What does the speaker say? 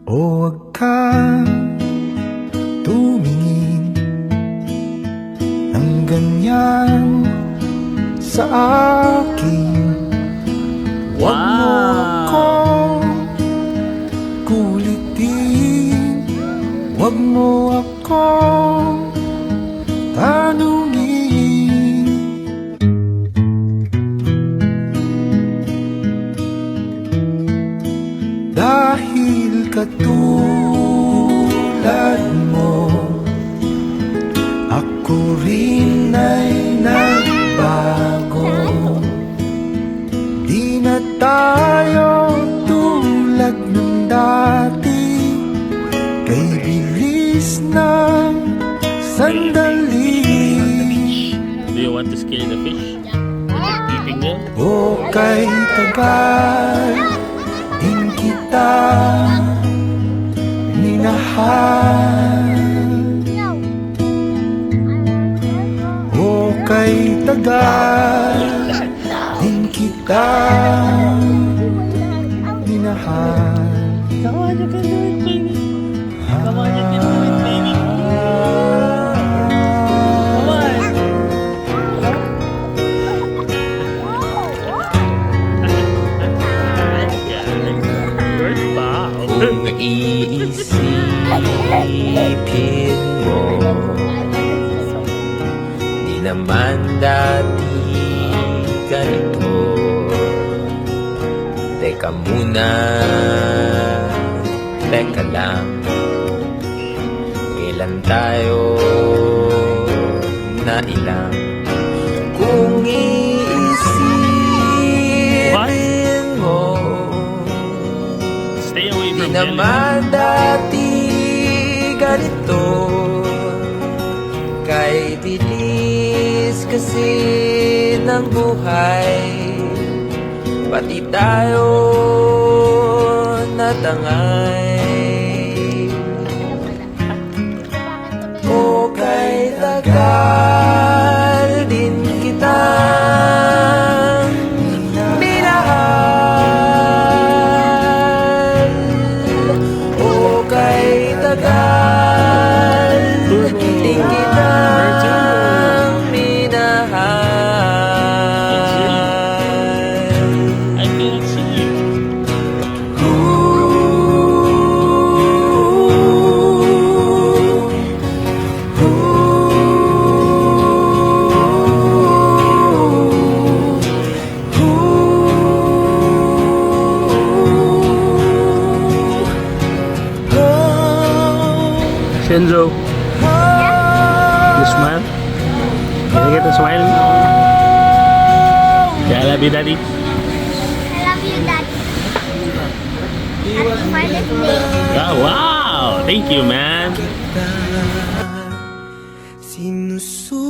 O wag kang tumingin ng ganyan sa akin. Wag mo akong kulitin, wag mo akong tanungin. Dahil katulad mo, ako rin ay nagbago. Di na tayo tulad ng dati, kay bilis ng sandali. Do you want to scale the fish? Eating them? O kay tagal din kita minahal. O kay tagal din kita minahal. Come on, you can do it, baby. Come on, you can do it, baby. Come on. Good bow. Kung iisipin mo, di naman dati ganito. Teka muna, teka lang, kailan tayo na ilang? Kung iisipin mo, Stay away di from them. naman dati ganito. Kay bilis kasi ng buhay, pati tayo natangay. O kay tagal din kitang minahal. O kay tagal din kitang minahal. I cannot see you. Shenzo, you smile? Can I get a smile? Yeah, I love you, Daddy. I love you, Daddy. Happy Father's Day. Oh, wow! Thank you, man. Sinusunod